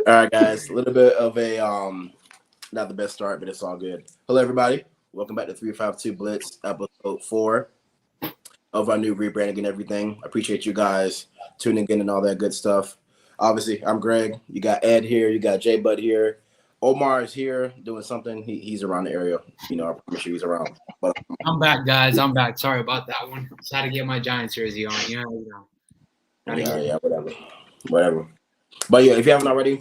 All right, guys. A little bit of a not the best start, but it's all good. Hello, everybody. Welcome back to 352 Blitz, episode 4 of our new rebranding and everything. I appreciate you guys tuning in and all that good stuff. Obviously, I'm Greg. You got Ed here. You got J Bud here. Omar is here doing something. He's around the area. I promise you he's around. But I'm back, guys. I'm back. Sorry about that one. Just had to get my Giants jersey on. yeah, whatever. But yeah, if you haven't already,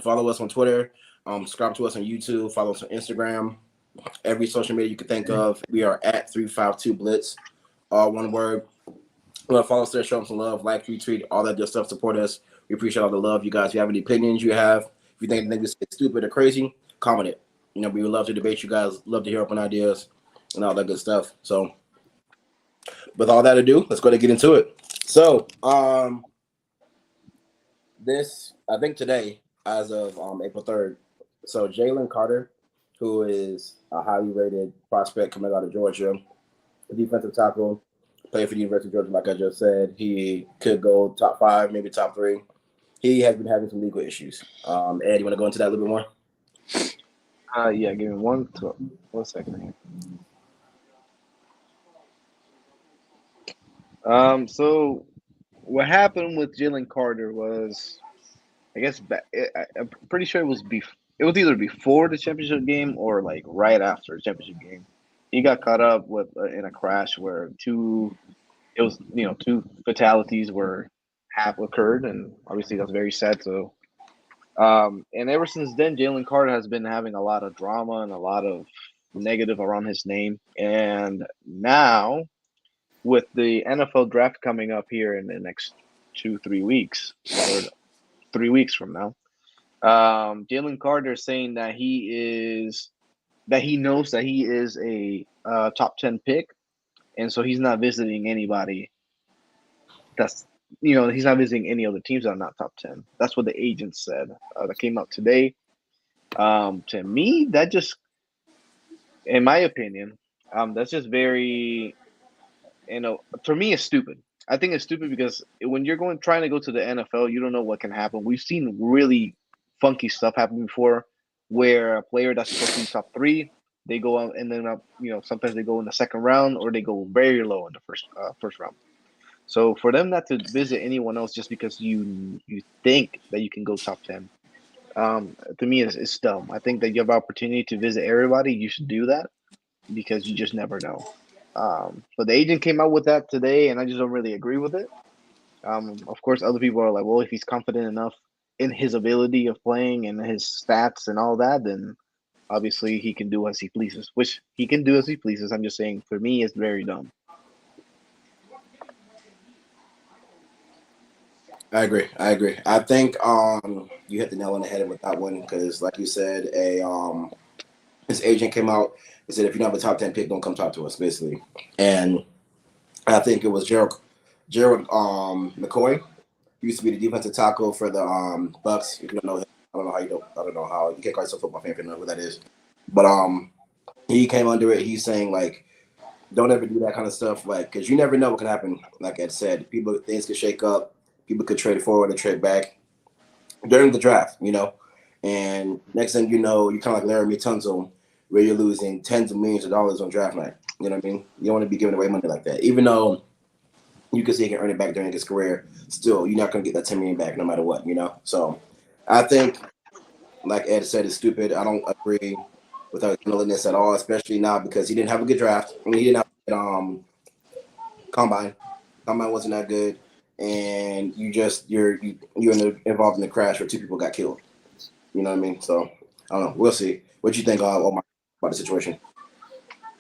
follow us on Twitter. Subscribe to us on YouTube. Follow us on Instagram. Every social media you can think of. We are at 352 Blitz. All one word. Follow us there, show them some love, like, retweet, all that good stuff. Support us. We appreciate all the love, you guys. If you have any opinions you have, if you think this is stupid or crazy, comment it. We would love to debate you guys, love to hear open ideas and all that good stuff. So, with all that ado, let's go ahead and get into it. So, this, I think today, as of April 3rd, so Jalen Carter, who is a highly rated prospect coming out of Georgia, defensive tackle, played for the University of Georgia, like I just said. He could go top 5, maybe top 3. He has been having some legal issues. Ed, you want to go into that a little bit more? Yeah, give me one second here. So what happened with Jalen Carter was, I guess, I'm pretty sure it was either before the championship game or like right after the championship game. He got caught up with in a crash where two fatalities have occurred, and obviously that's very sad. So, and ever since then, Jalen Carter has been having a lot of drama and a lot of negative around his name. And now, with the NFL draft coming up here in the next 2-3 weeks, or 3 weeks from now, Jalen Carter is saying that he knows that he is a top 10 pick, and so he's not visiting anybody. He's not visiting any other teams that are not top 10. That's what the agent said. That came out today. To me, that just, in my opinion, that's just very, for me, it's stupid. I think it's stupid because when you're trying to go to the NFL, you don't know what can happen. We've seen really funky stuff happen before, where a player that's supposed to be top 3, they go out and then sometimes they go in the second round or they go very low in the first round. So for them not to visit anyone else just because you think that you can go top 10, to me it's dumb. I think that you have an opportunity to visit everybody. You should do that because you just never know. So the agent came out with that today, and I just don't really agree with it. Of course, other people are like, well, if he's confident enough in his ability of playing and his stats and all that, then obviously he can do as he pleases, which he can do as he pleases. I'm just saying, for me, it's very dumb. I agree. I think you hit the nail on the head with that one because, like you said, his agent came out and said if you don't have a top 10 pick, don't come talk to us, basically. And I think it was Gerald McCoy, used to be the defensive tackle for the Bucks. If you don't know him, I don't know how you can't call yourself a football fan if you don't know who that is. But he came under it. He's saying like, don't ever do that kind of stuff, like, because you never know what can happen. Like Ed said, things could shake up. People could trade forward or trade back during the draft, And next thing you know, you're kind of like Laramie Tunsil, where you're losing tens of millions of dollars on draft night. You know what I mean? You don't want to be giving away money like that. Even though you can see he can earn it back during his career, still, you're not going to get that $10 million back no matter what, So I think, like Ed said, it's stupid. I don't agree with our this at all, especially now because he didn't have a good draft. I mean, he didn't have combine. Combine wasn't that good. And you're involved in the crash where 2 people got killed. You know what I mean? So I don't know. We'll see. What you think, Omar, about the situation?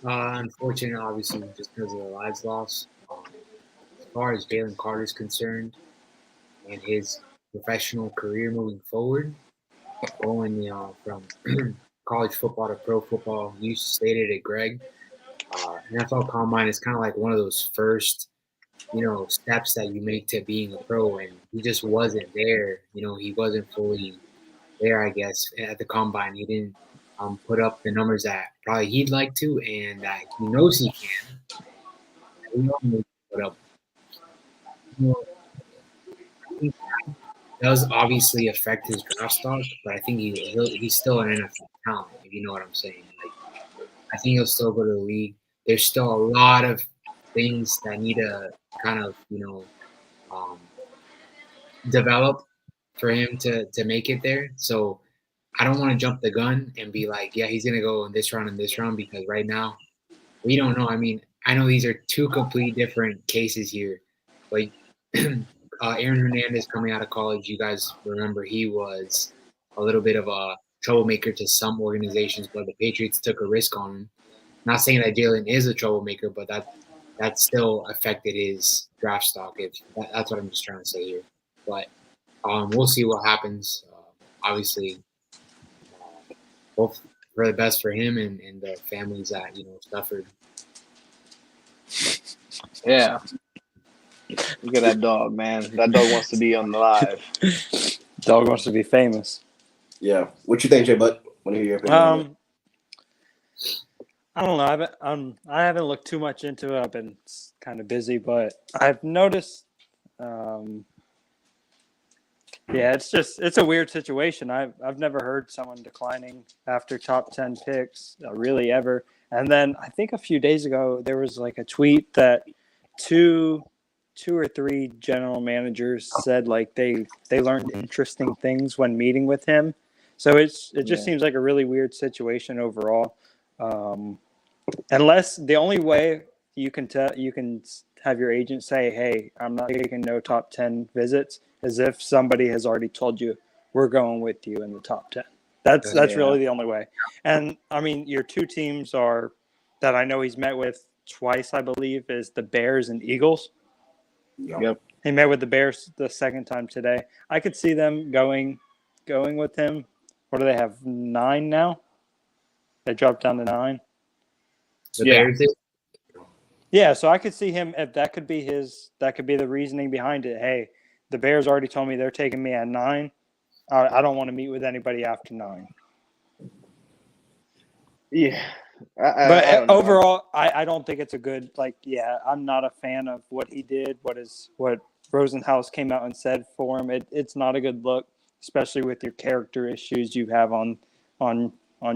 Unfortunately, obviously, just because of the lives lost. As far as Jalen Carter is concerned and his professional career moving forward, going from college football to pro football, you stated it, Greg. NFL Combine is kind of like one of those first steps that you make to being a pro, and he just wasn't there. He wasn't fully there, I guess, at the combine. He didn't put up the numbers that probably he'd like to, and that he knows he can. He only put up. I think does obviously affect his draft stock, but I think he's still an NFL talent, if you know what I'm saying. Like, I think he'll still go to the league. There's still a lot of things that need to kind of, develop for him to make it there. So I don't want to jump the gun and be like, yeah, he's gonna go in this round and this round, because right now we don't know. I mean, I know these are two complete different cases here, but Aaron Hernandez coming out of college, you guys remember he was a little bit of a troublemaker to some organizations, but the Patriots took a risk on him. Not saying that Jalen is a troublemaker, but that still affected his draft stock. That's what I'm just trying to say here. But we'll see what happens. Obviously, hope for the best for him and the families that suffered. Yeah. Look at that dog, man. That dog wants to be on the live. Dog wants to be famous. Yeah. What you think, Jay Butt? Want to hear your opinion on it? I don't know. I haven't looked too much into it. I've been kind of busy, but I've noticed. Yeah, it's a weird situation. I've never heard someone declining after top 10 picks, really ever. And then I think a few days ago there was like a tweet that two or three general managers said like they learned interesting things when meeting with him. So it just seems like a really weird situation overall. Unless the only way you can have your agent say, "Hey, I'm not taking no top 10 visits," is if somebody has already told you we're going with you in the top 10. That's really the only way. And I mean, your two teams are that I know he's met with twice, I believe, is the Bears and Eagles. Yep. He met with the Bears the second time today. I could see them going with him. What do they have? 9 now? They dropped down to 9. The Bears. Yeah, so I could see him if that could be the reasoning behind it. Hey, the Bears already told me they're taking me at 9. I don't want to meet with anybody after 9. Yeah. But overall, I don't think it's a good, I'm not a fan of what he did, what Rosenhaus came out and said for him. It's not a good look, especially with your character issues you have on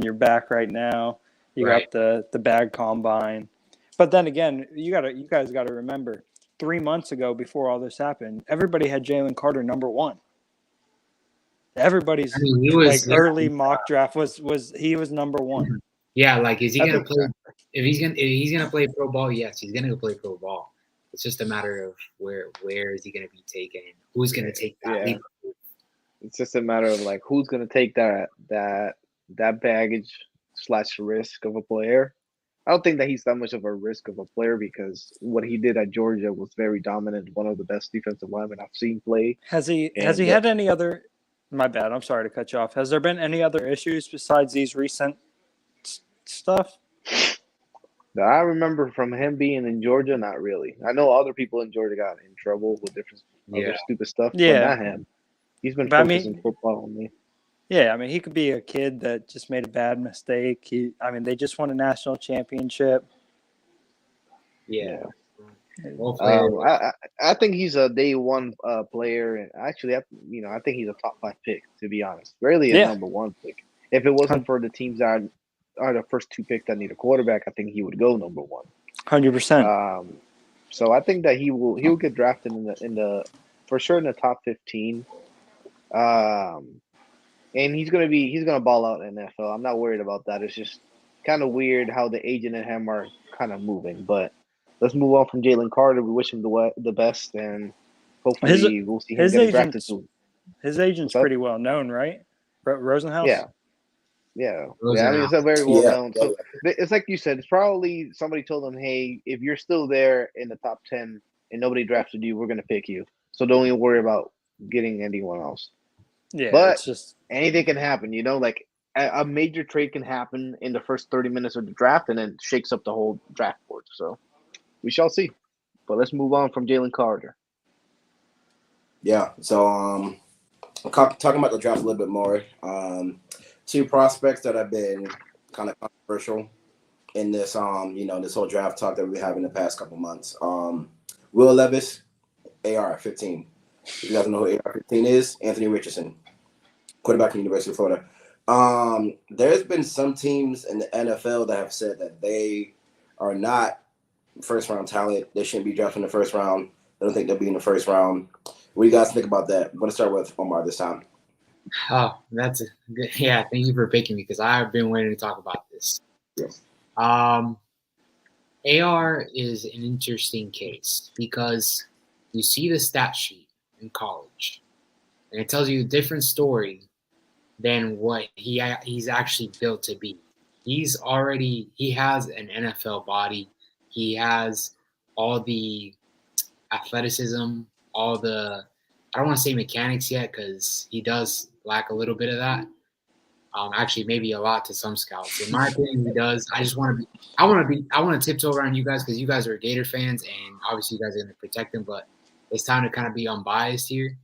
your back right now. You got the bad combine. But then again, you guys got to remember, 3 months ago before all this happened, everybody had Jalen Carter number 1. Everybody's early mock draft was number 1. Yeah, like is he gonna play? If he's gonna play pro ball, yes, he's gonna go play pro ball. It's just a matter of where is he gonna be taken? Who's gonna take that leap? It's just a matter of like who's gonna take that baggage / risk of a player. I don't think that he's that much of a risk of a player because what he did at Georgia was very dominant. One of the best defensive linemen I've seen play. Has he had any other? My bad. I'm sorry to cut you off. Has there been any other issues besides these recent stuff? That I remember from him being in Georgia, not really. I know other people in Georgia got in trouble with different other stupid stuff, but not him. He's been focusing football on me. Yeah, I mean, he could be a kid that just made a bad mistake. They just won a national championship. Yeah. I think he's a day one player, and actually, I think he's a top 5 pick. To be honest, rarely a number 1 pick. If it wasn't for the teams that are the first 2 picks that need a quarterback, I think he would go number 1. 100%. So I think that he'll get drafted in the for sure in the top 15. And he's gonna ball out in the NFL. I'm not worried about that. It's just kind of weird how the agent and him are kind of moving. But let's move on from Jalen Carter. We wish him the best, and hopefully we'll see him get drafted soon. His agent's pretty well known, right? Rosenhaus? Yeah. I mean, it's a very well known. So it's like you said. It's probably somebody told him, "Hey, if you're still there in the top 10 and nobody drafted you, we're gonna pick you. So don't even worry about getting anyone else." Yeah, but it's just anything can happen. Like a major trade can happen in the first 30 minutes of the draft, and then shakes up the whole draft board. So we shall see. But let's move on from Jalen Carter. Yeah. So talking about the draft a little bit more. 2 prospects that have been kind of controversial in this, this whole draft talk that we have in the past couple months. Will Levis, AR 15. If you guys know who AR-15 is, Anthony Richardson, quarterback from the University of Florida. There's been some teams in the NFL that have said that they are not first round talent. They shouldn't be drafted in the first round. They don't think they'll be in the first round. What do you guys think about that? I'm going to start with Omar this time. Oh, that's a good. Yeah, thank you for picking me because I've been waiting to talk about this. Yes. AR is an interesting case because you see the stat sheet in college, and it tells you a different story than what he's actually built to be. He has an NFL body. He has all the athleticism, all the I don't want to say mechanics yet because he does lack a little bit of that. Actually, maybe a lot to some scouts. In my opinion, he does. I want to tiptoe around you guys because you guys are Gator fans, and obviously you guys are going to protect him. But it's time to kind of be unbiased here.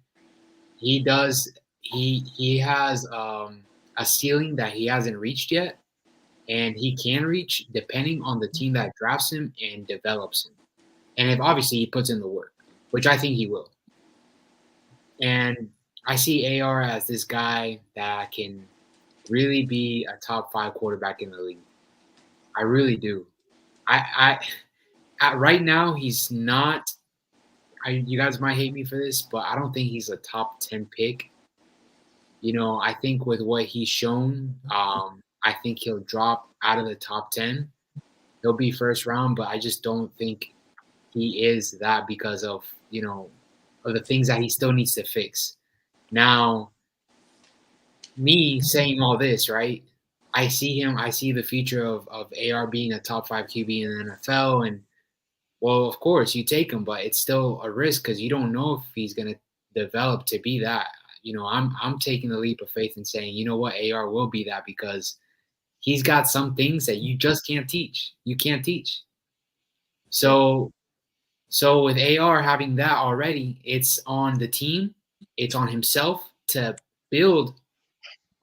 He does. He has a ceiling that he hasn't reached yet, and he can reach depending on the team that drafts him and develops him, and if obviously he puts in the work, which I think he will. And I see AR as this guy that can really be a top 5 quarterback in the league. I really do. Right now he's not. You guys might hate me for this, but I don't think he's a top 10 pick. I think with what he's shown, I think he'll drop out of the top 10. He'll be first round, but I just don't think he is that because of of the things that he still needs to fix. Now, me saying all this, right? I see the future of AR being a top 5 QB in the NFL, and well, of course you take him, but it's still a risk because you don't know if he's going to develop to be that. I'm taking the leap of faith and saying, you know what, AR will be that because he's got some things that you just can't teach. You can't teach. So with AR having that already, it's on the team, it's on himself to build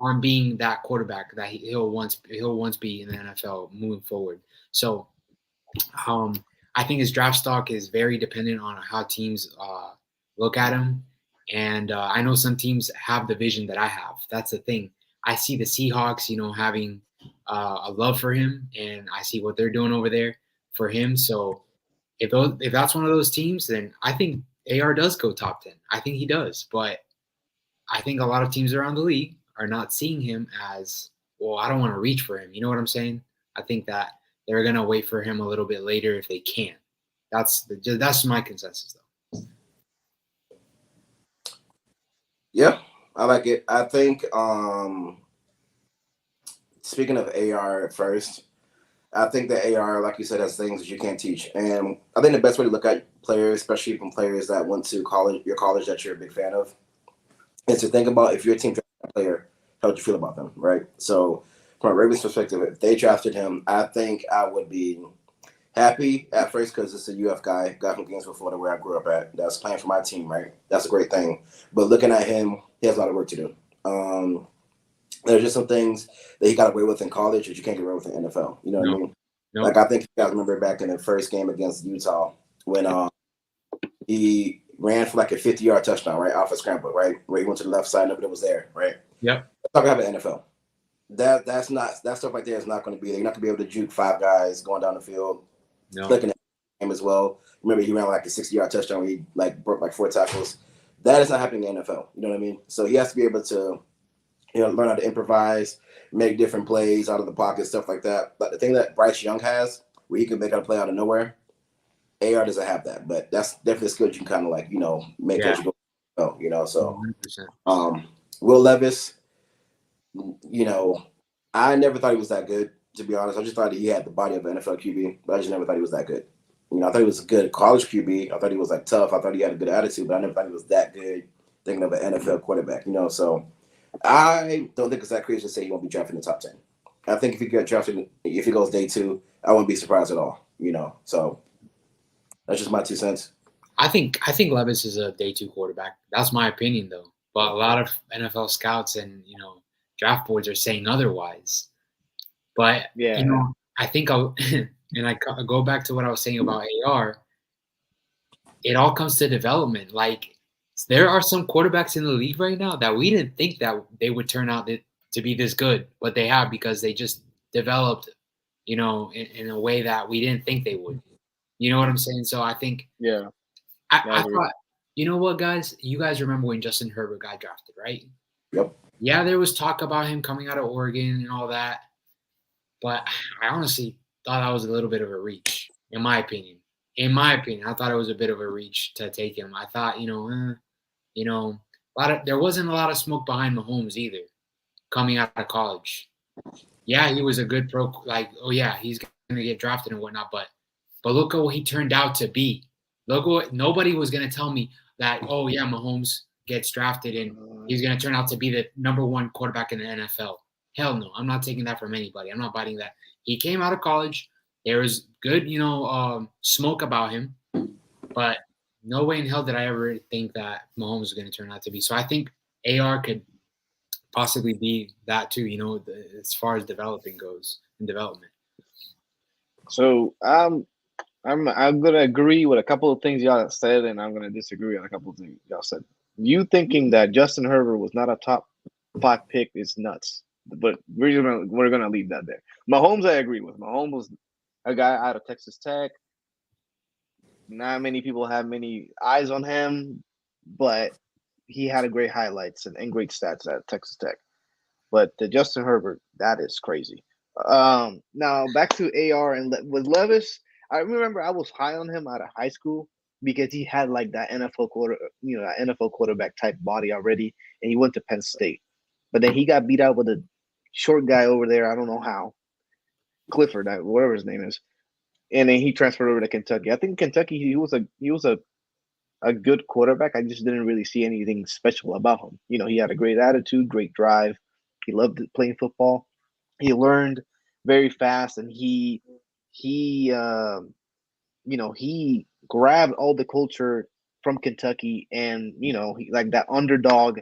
on being that quarterback that he'll once be in the NFL moving forward. So I think his draft stock is very dependent on how teams look at him. And I know some teams have the vision that I have. That's the thing. I see the Seahawks, having a love for him, and I see what they're doing over there for him. So if that's one of those teams, then I think AR does go top 10. I think he does. But I think a lot of teams around the league are not seeing him as, well, I don't want to reach for him. You know what I'm saying? I think that they're going to wait for him a little bit later if they can. That's my consensus, though. Yeah, I like it. I think speaking of AR first, I think that AR, like you said, has things that you can't teach. And I think the best way to look at players, especially from players that went to your college that you're a big fan of, is to think about if your team drafted a player, how would you feel about them, right? So from a Ravens perspective, if they drafted him, I think I would be happy at first because it's a UF guy from Gainesville, Florida, where I grew up at. That's playing for my team, right? That's a great thing. But looking at him, he has a lot of work to do. There's just some things that he got away with in college that you can't get away with in the NFL. You know what I mean? No. Like I think you guys remember back in the first game against Utah when he ran for like a 50-yard touchdown, right, off a scramble, right, where he went to the left side, nobody was there, right? Yep. That's not gonna happen in the NFL. That stuff right there is not going to be there. You're not going to be able to juke 5 guys going down the field, clicking at him as well. Remember, he ran like a 60-yard touchdown where he like broke like 4 tackles. That is not happening in the NFL. You know what I mean? So he has to be able to, learn how to improvise, make different plays out of the pocket, stuff like that. But the thing that Bryce Young has, where he can make a play out of nowhere, AR doesn't have that. But that's definitely a skill you can kind of like, make as you go. So 100%. Will Levis, I never thought he was that good, to be honest. I just thought he had the body of an NFL QB, but I just never thought he was that good. I thought he was a good college QB. I thought he was like tough. I thought he had a good attitude, but I never thought he was that good thinking of an NFL quarterback, So I don't think it's that crazy to say he won't be drafted in the top 10. I think if he get drafted, if he goes day 2, I wouldn't be surprised at all, So that's just my 2 cents. I think Levis is a day 2 quarterback. That's my opinion, though. But a lot of NFL scouts and, draft boards are saying otherwise. But, I think and I go back to what I was saying about AR, it all comes to development. Like, There are some quarterbacks in the league right now that we didn't think that they would turn out to be this good, but they have because they just developed, in a way that we didn't think they would. You know what I'm saying? So I think Yeah, I I agree. thought, you know what, guys? You guys remember when Justin Herbert got drafted, right? Yep. Yeah, there was talk about him coming out of Oregon and all that, but I honestly thought that was a little bit of a reach, in my opinion. I thought it was a bit of a reach to take him. I thought, there wasn't a lot of smoke behind Mahomes either, coming out of college. Yeah, he was a good pro. Like, oh yeah, he's gonna get drafted and whatnot. But look at what he turned out to be. Look what nobody was gonna tell me that. Oh yeah, Mahomes gets drafted and he's gonna turn out to be the number one quarterback in the NFL. Hell no, I'm not taking that from anybody. I'm not biting that. He came out of college. There was good, smoke about him, but no way in hell did I ever think that Mahomes was going to turn out to be. So I think AR could possibly be that too, as far as development goes and development. So I'm gonna agree with a couple of things y'all said, and I'm gonna disagree on a couple of things y'all said. You thinking that Justin Herbert was not a top 5 pick is nuts, but we're gonna leave that there. Mahomes, I agree with. Mahomes was a guy out of Texas Tech. Not many people have many eyes on him, but he had a great highlights and great stats at Texas Tech. But the Justin Herbert, that is crazy. Now back to AR and with Levis. I remember I was high on him out of high school because he had like that NFL quarterback type body already, and he went to Penn State. But then he got beat out with a short guy over there. I don't know how, Clifford, whatever his name is, and then he transferred over to Kentucky. I think Kentucky he was a good quarterback. I just didn't really see anything special about him. He had a great attitude, great drive. He loved playing football. He learned very fast, and he grabbed all the culture from Kentucky, and like that underdog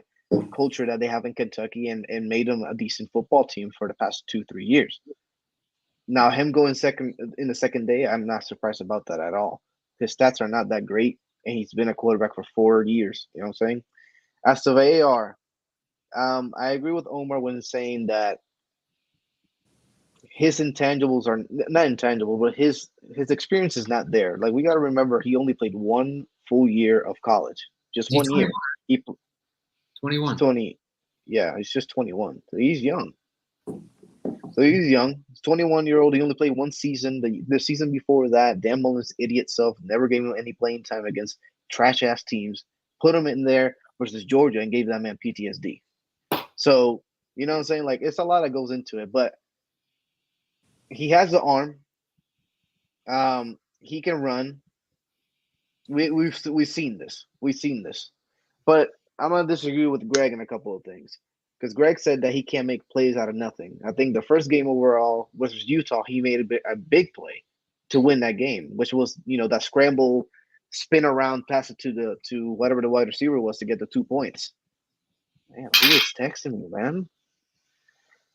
culture that they have in Kentucky, and made them a decent football team for the past 2-3 years. Now him going second in the second day, I'm not surprised about that at all. His stats are not that great, and he's been a quarterback for 4 years. You know what I'm saying? As to AR, I agree with Omar when saying that his intangibles are not intangible, but his experience is not there. Like, we got to remember, he only played 1 full year of college, just 1 year. He 21. 20, yeah, he's just 21. So he's young. He's 21-year-old. He only played 1 season. The season before that, Dan Mullen's idiot self never gave him any playing time against trash ass teams. Put him in there versus Georgia and gave that man PTSD. So, you know what I'm saying? Like, it's a lot that goes into it, but he has the arm. He can run. We've seen this. But I'm gonna disagree with Greg in a couple of things, because Greg said that he can't make plays out of nothing. I think the first game overall versus Utah, he made a big play to win that game, which was that scramble, spin around, pass it to whatever the wide receiver was to get the 2 points. Man, who is texting me, man?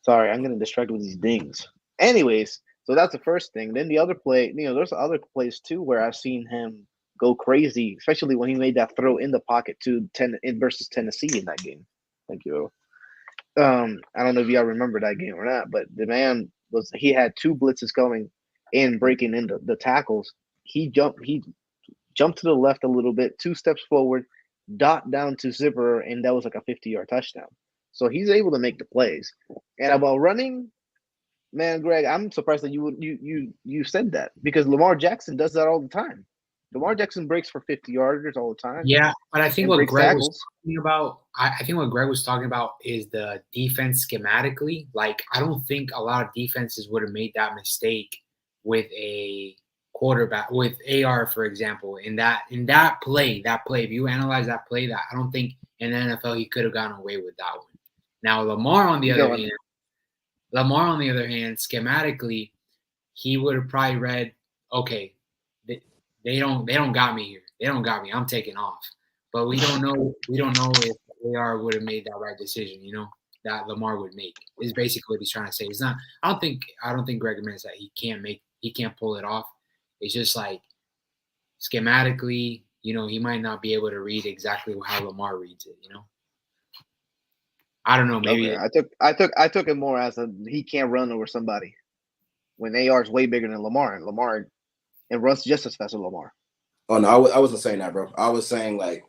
Sorry, I'm getting distracted with these dings. Anyways, so that's the first thing. Then the other play, there's other plays too where I've seen him go crazy, especially when he made that throw in the pocket to versus Tennessee in that game. Thank you. I don't know if y'all remember that game or not, but the man he had 2 blitzes coming and breaking into the tackles. He jumped to the left a little bit, 2 steps forward, dot down to zipper, and that was like a 50-yard touchdown. So he's able to make the plays. And about running, man, Greg, I'm surprised that you said that, because Lamar Jackson does that all the time. Lamar Jackson breaks for 50-yarders all the time. Yeah, but I think what Greg tackles. was talking about, I think what Greg was talking about is the defense schematically. Like, I don't think a lot of defenses would have made that mistake with a quarterback, with AR, for example. In that play, if you analyze that play, that I don't think in the NFL he could have gotten away with that one. Now Lamar on the other hand, schematically, he would have probably read, okay, they don't got me here. They don't got me. I'm taking off. But we don't know if AR would have made that right decision, that Lamar would make. Is basically what he's trying to say. It's not I don't think Greg admits that he can't pull it off. It's just like schematically, he might not be able to read exactly how Lamar reads it. I don't know. Maybe Okay. I took it more as he can't run over somebody when AR is way bigger than Lamar, and Lamar and runs just as fast as Lamar. Oh no, I wasn't saying that, bro. I was saying like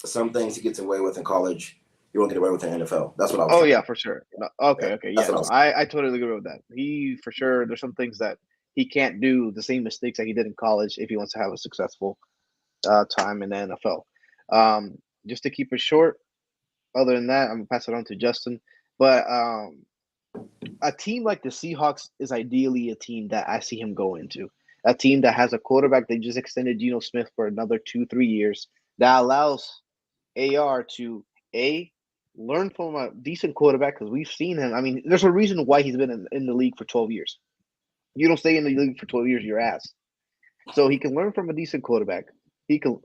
some things he gets away with in college, you won't get away with in the NFL. That's what I was. Oh saying. yeah, for sure. No, okay, yeah. No, I totally agree with that. He for sure. There's some things that he can't do the same mistakes that he did in college if he wants to have a successful time in the NFL. Just to keep it short. Other than that, I'm gonna pass it on to Justin. But a team like the Seahawks is ideally a team that I see him go into. A team that has a quarterback. They just extended Geno Smith for another 2-3 years. That allows AR to learn from a decent quarterback, because we've seen him. I mean, there's a reason why he's been in the league for 12 years. You don't stay in the league for 12 years, you're ass. So he can learn from a decent quarterback. He can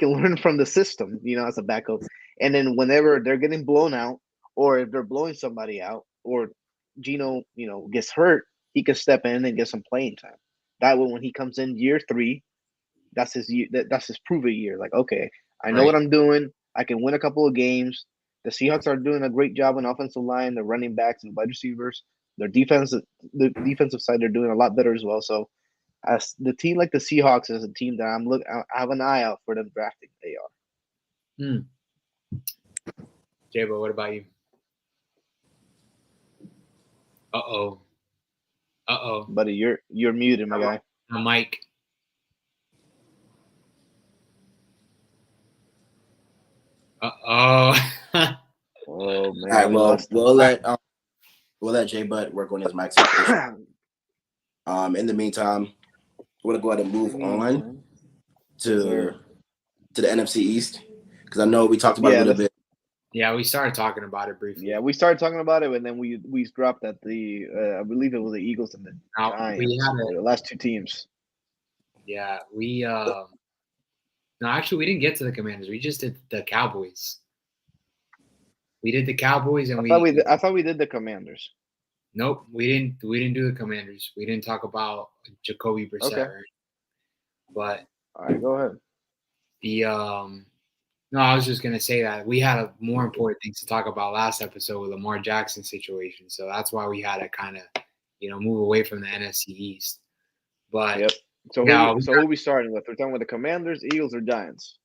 learn from the system, as a backup. And then whenever they're getting blown out, or if they're blowing somebody out, or Gino, gets hurt, he can step in and get some playing time. That way, when he comes in year 3, that's his year. That's his prove-it year. Like, okay, I know what I'm doing. I can win a couple of games. The Seahawks are doing a great job on offensive line, the running backs and wide receivers. The defensive side, they're doing a lot better as well. So, as the team like the Seahawks is a team that I have an eye out for them drafting. They are. Jabo, what about you? Uh-oh. Buddy, you're muted, my guy. Mike. Uh-oh. Oh man. All right, well, we'll let J Bud work on his mic situation. In the meantime, we're gonna go ahead and move on to the NFC East, because I know we talked about it a little bit. Yeah, we started talking about it briefly. Yeah, we started talking about it, and then we dropped at the I believe it was the Eagles and the Giants. The last 2 teams. Yeah, we no, actually we didn't get to the Commanders. We just did the Cowboys. We did the Cowboys, and I thought we did the Commanders. Nope, we didn't do the Commanders. We didn't talk about Jacoby Brissett. Okay. Right? But all right, go ahead. No, I was just gonna say that we had more important things to talk about last episode with Lamar Jackson situation. So that's why we had to kind of, move away from the NFC East. But yep. So who are we starting with? We're talking with the Commanders, Eagles, or Giants?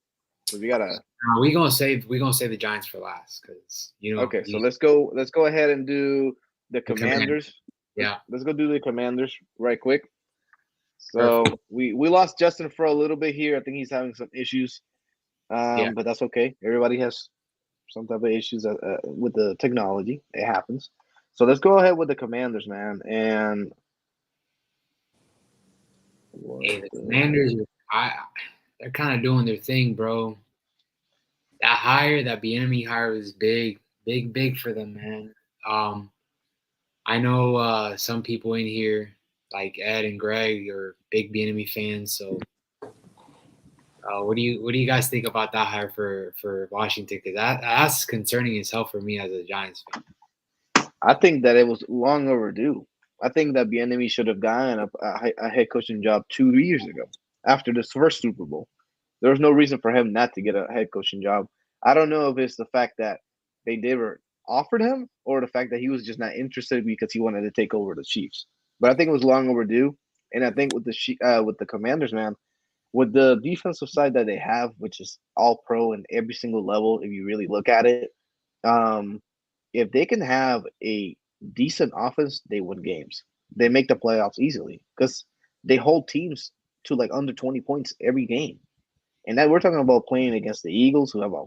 So we gotta. We're gonna save the Giants for last, because Okay, so let's go ahead and do the Commanders. Yeah. Let's go do the Commanders right quick. So we lost Justin for a little bit here. I think he's having some issues. But that's okay. Everybody has some type of issues with the technology. It happens. So let's go ahead with the Commanders, man. And the Commanders, they're kind of doing their thing, bro. That Bieniemy hire was big for them, man. I know some people in here, like Ed and Greg, are big Bieniemy fans. So, what do you guys think about that hire for Washington? Because that's concerning as hell for me as a Giants fan. I think that it was long overdue. I think that Bieniemy should have gotten a head coaching job 2 years ago after this first Super Bowl. There was no reason for him not to get a head coaching job. I don't know if it's the fact that they never offered him, or the fact that he was just not interested because he wanted to take over the Chiefs. But I think it was long overdue. And I think with the Commanders, man, with the defensive side that they have, which is all pro in every single level, if you really look at it, if they can have a decent offense, they win games. They make the playoffs easily because they hold teams to like under 20 points every game. And that we're talking about playing against the Eagles, who have a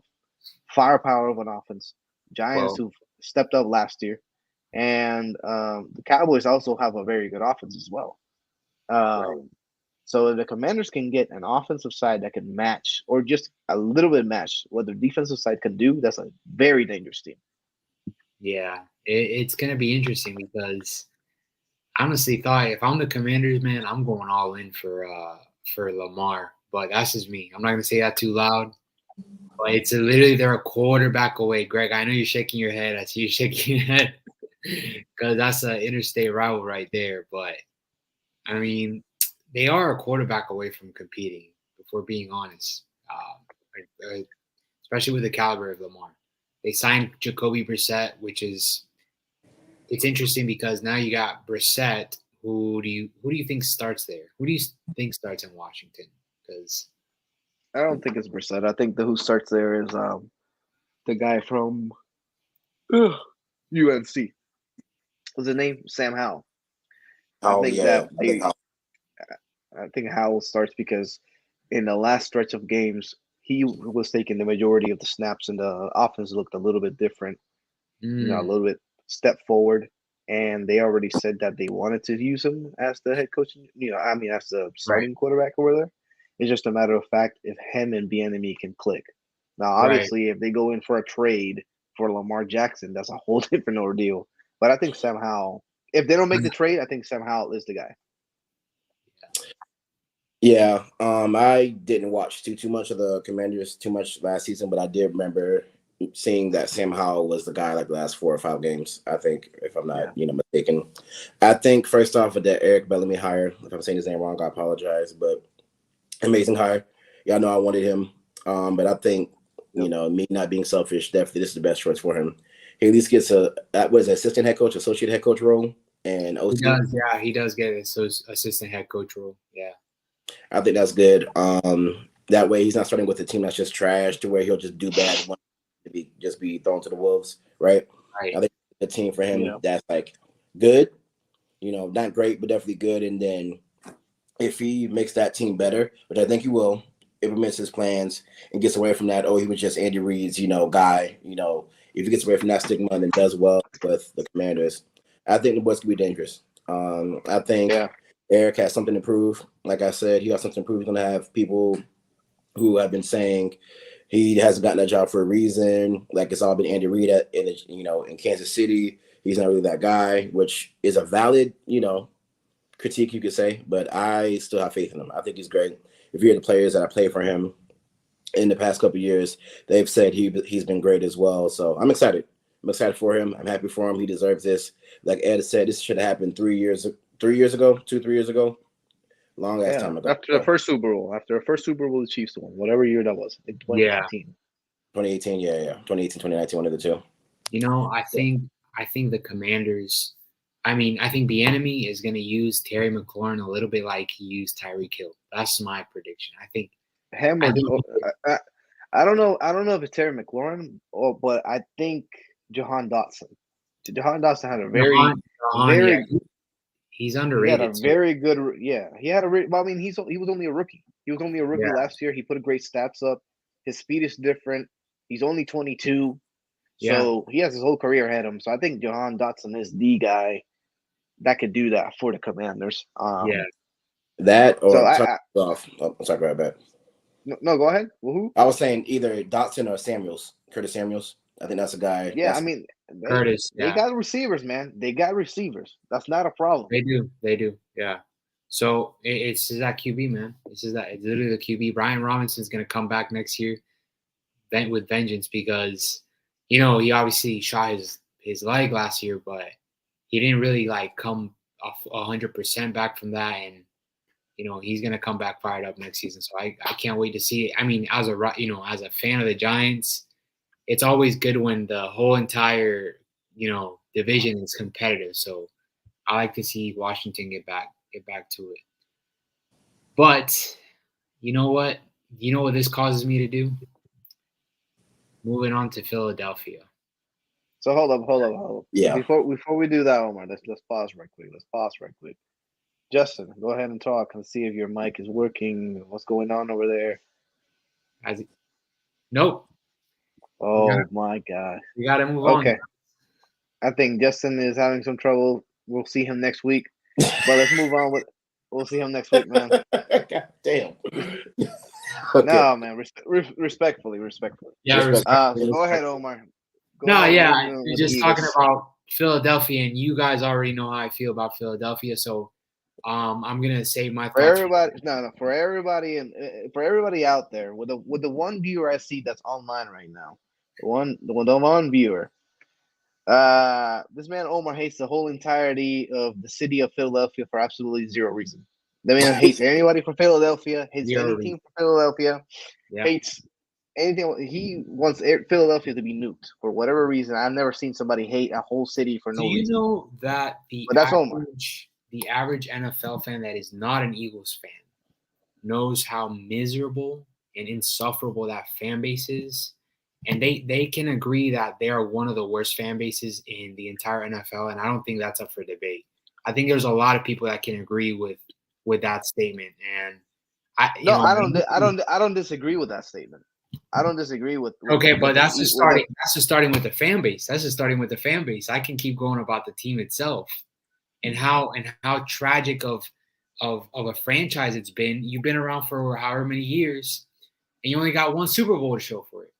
firepower of an offense, Giants who stepped up last year, and the Cowboys also have a very good offense as well. So if the Commanders can get an offensive side that can match, or just a little bit match what the defensive side can do, that's a very dangerous team. Yeah, it's going to be interesting, because I honestly thought if I'm the Commanders, man, I'm going all in for Lamar. But that's just me. I'm not going to say that too loud. But it's literally they're a quarterback away. Greg, I know you're shaking your head. I see you shaking your head because that's an interstate rival right there. But, I mean, they are a quarterback away from competing, if we're being honest. especially with the caliber of Lamar. They signed Jacoby Brissett, which is it's interesting because now you got Brissett. Who do you think starts there? Who do you think starts in Washington? Because I don't think it's Brissett. I think the who starts there is the guy from UNC. What's his name? Sam Howell. Oh yeah, I think Howell starts because in the last stretch of games, he was taking the majority of the snaps, and the offense looked a little bit different. A little bit step forward, and they already said that they wanted to use him as the head coach. As the starting quarterback over there. It's just a matter of fact if him and Bieniemy can click. Now, obviously, if they go in for a trade for Lamar Jackson, that's a whole different ordeal. But I think Sam Howell, if they don't make the trade, I think Sam Howell is the guy. Yeah, I didn't watch too much of the Commanders too much last season, but I did remember seeing that Sam Howell was the guy like the last 4 or 5 games. I think, if I'm not mistaken. I think first off with that Eric Bellamy hire, if I'm saying his name wrong, I apologize, but amazing hire. Y'all know I wanted him, but I think me not being selfish, definitely this is the best choice for him. He at least gets assistant head coach, associate head coach role, and OC. He does get an assistant head coach role. Yeah. I think that's good. That way he's not starting with a team that's just trash to where he'll just do bad to be thrown to the wolves, right? I think the team for him that's like good, not great, but definitely good. And then if he makes that team better, which I think he will, implements his plans and gets away from that, he was just Andy Reid's, guy, if he gets away from that stigma and then does well with the Commanders, I think the boys could be dangerous. I think Eric has something to prove. Like I said, he has something to prove. He's going to have people who have been saying he hasn't gotten that job for a reason. Like it's all been Andy Reid in Kansas City. He's not really that guy, which is a valid, critique you could say. But I still have faith in him. I think he's great. If you hear the players that I played for him in the past couple of years, they've said he's been great as well. So I'm excited. I'm excited for him. I'm happy for him. He deserves this. Like Ed said, this should have happened 3 years ago, 3 years ago. Long ass time ago. After the first Super Bowl. The Chiefs won, whatever year that was, in 2018. 2018, 2018, 2019, one of the two. I think the Commanders, I think Bieniemy is going to use Terry McLaurin a little bit like he used Tyreek Hill. That's my prediction. I think I don't know if it's Terry McLaurin, but I think Jahan Dotson. Jahan Dotson had a very he's underrated. He had a very good. Yeah, he had a. He was only a rookie. He was only a rookie last year. He put great stats up. His speed is different. He's only 22, so he has his whole career ahead of him. So I think Jahan Dotson is the guy that could do that for the Commanders. That or sorry about that. No, go ahead. Who? I was saying either Dotson or Curtis Samuels. I think that's a guy. Yeah, they got receivers, man. They got receivers. That's not a problem. They do. Yeah. So it's that QB, man. It's literally the QB. Brian Robinson's going to come back next year with vengeance because, he obviously shot his leg last year, but he didn't really come off 100% back from that. And, he's going to come back fired up next season. So I can't wait to see it. As a fan of the Giants, it's always good when the whole entire, division is competitive. So I like to see Washington get back to it. But you know what? You know what this causes me to do? Moving on to Philadelphia. So hold up. Yeah. Before we do that, Omar, let's pause right quick. Justin, go ahead and talk and see if your mic is working. What's going on over there? Nope. Oh my God. We gotta move on. Okay. I think Justin is having some trouble. We'll see him next week. But let's move on we'll see him next week, man. God damn. Okay. No, man. Respectfully. Yeah. So go ahead, Omar. You're just talking about Philadelphia, and you guys already know how I feel about Philadelphia. So, I'm gonna save my thoughts. For everybody out there, with the one viewer I see that's online right now, the one viewer. This man Omar hates the whole entirety of the city of Philadelphia for absolutely zero reason. That man hates anybody from Philadelphia, hates any team from Philadelphia, hates anything. He wants Philadelphia to be nuked for whatever reason. I've never seen somebody hate a whole city for Do no you reason. know that But that's Omar. the average NFL fan that is not an Eagles fan knows how miserable and insufferable that fan base is? And they can agree that they are one of the worst fan bases in the entire NFL, and I don't think that's up for debate. I think there's a lot of people that can agree with that statement, and I don't disagree with that statement. I don't disagree with okay, but that's with just starting. That's just starting with the fan base. That's just starting with the fan base. I can keep going about the team itself and how tragic of a franchise it's been. You've been around for however many years, and you only got one Super Bowl to show for it.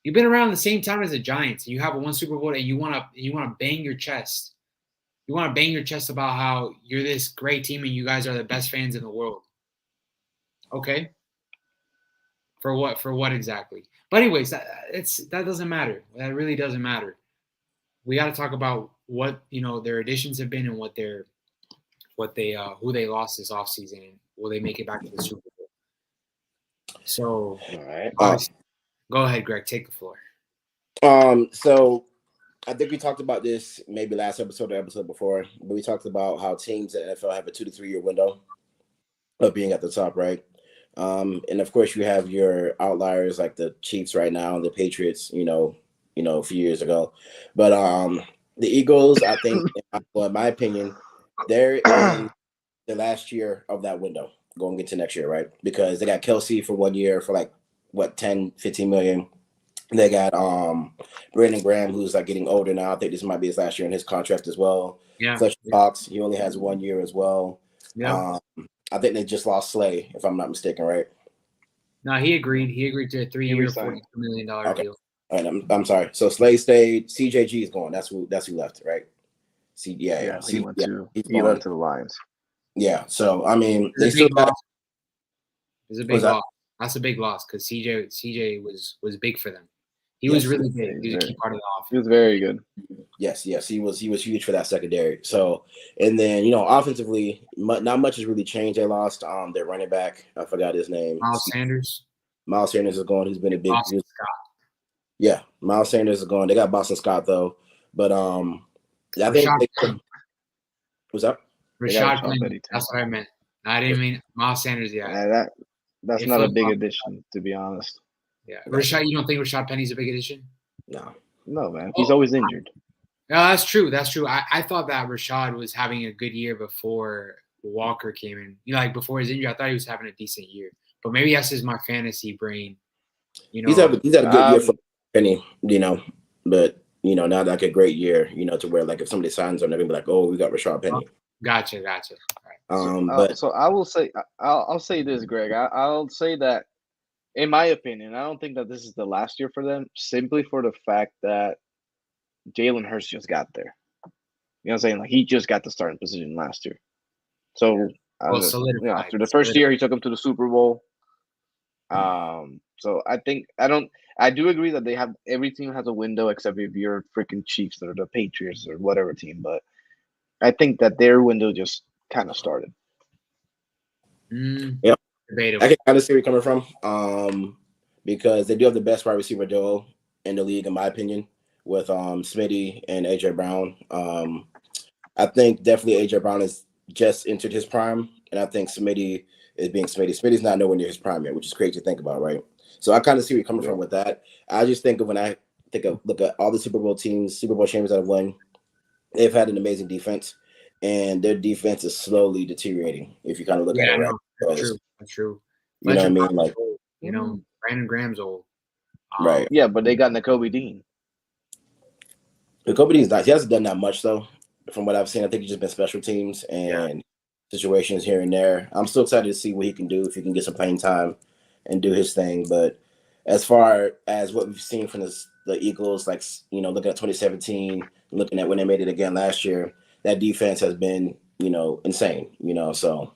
You've been around the same time as the Giants, and you have one Super Bowl, and you want to bang your chest. You want to bang your chest about how you're this great team and you guys are the best fans in the world. Okay. For what? For what exactly? But anyways, that doesn't matter. That really doesn't matter. We got to talk about what their additions have been and who they lost this offseason, and will they make it back to the Super Bowl? So, all right. Go ahead, Greg. Take the floor. So I think we talked about this maybe last episode or episode before, but we talked about how teams in the NFL have a 2 to 3 year window of being at the top, right? And of course you have your outliers like the Chiefs right now, the Patriots, a few years ago. But the Eagles, I think, in my opinion, they're in the last year of that window going into next year, right? Because they got Kelsey for 1 year for like 10, 15 million. They got Brandon Graham, who's like getting older now. I think this might be his last year in his contract as well. Yeah. Fletcher Cox, he only has 1 year as well. Yeah. I think they just lost Slay, if I'm not mistaken, right? No, he agreed. He agreed to a 3-year, $42 million deal. All right, I'm sorry. So Slay stayed. CJG is gone. That's who left, right? He went to the Lions. Yeah. So I mean, they still got. It's a big loss. That's a big loss because CJ was big for them. He was really big. He was a key part of the offense. He was very good. Yes, he was huge for that secondary. So, and then offensively, not much has really changed. They lost their running back. I forgot his name. Miles Sanders. Miles Sanders is gone. He's been a big. Boston Scott. Yeah, Miles Sanders is gone. They got Boston Scott though, but I think what's up? Rashad Penny. That's what I meant. I didn't mean Miles Sanders. Yeah, that's not a big addition, to be honest. Yeah, Rashad. You don't think Rashad Penny's a big addition? No, man. He's always injured. No, that's true. That's true. I thought that Rashad was having a good year before Walker came in. Like before his injury, I thought he was having a decent year. But maybe that's just my fantasy brain. He's had a good year for Penny. But not like a great year. To where like if somebody signs on, they're gonna be like, oh, we got Rashad Penny. Gotcha. All right. So I will say, I'll say this, Greg. I'll say that, in my opinion, I don't think that this is the last year for them, simply for the fact that Jalen Hurts just got there. You know what I'm saying? Like he just got the starting position last year. So after the first year, he took him to the Super Bowl. So I do agree that every team has a window except if you're freaking Chiefs or the Patriots or whatever team. But I think that their window just kind of started. Yeah, I can kind of see where you're coming from. Because they do have the best wide receiver duo in the league, in my opinion, with Smitty and AJ Brown. I think definitely AJ Brown has just entered his prime, and I think Smitty is being Smitty. Smitty's not nowhere near his prime yet, which is crazy to think about, right? So I kind of see where you're coming from with that. I just think of look at all the Super Bowl teams, Super Bowl champions that have won, they've had an amazing defense, and their defense is slowly deteriorating. If you kind of look at it, right? That's true. You know what I mean? Like, Brandon Graham's old. Right. Yeah, but they got Nakobe Dean. Nakobe Dean's not. He hasn't done that much though, from what I've seen. I think he's just been special teams and situations here and there. I'm still excited to see what he can do if he can get some playing time and do his thing. But as far as what we've seen from the Eagles, like looking at 2017, looking at when they made it again last year, that defense has been insane. So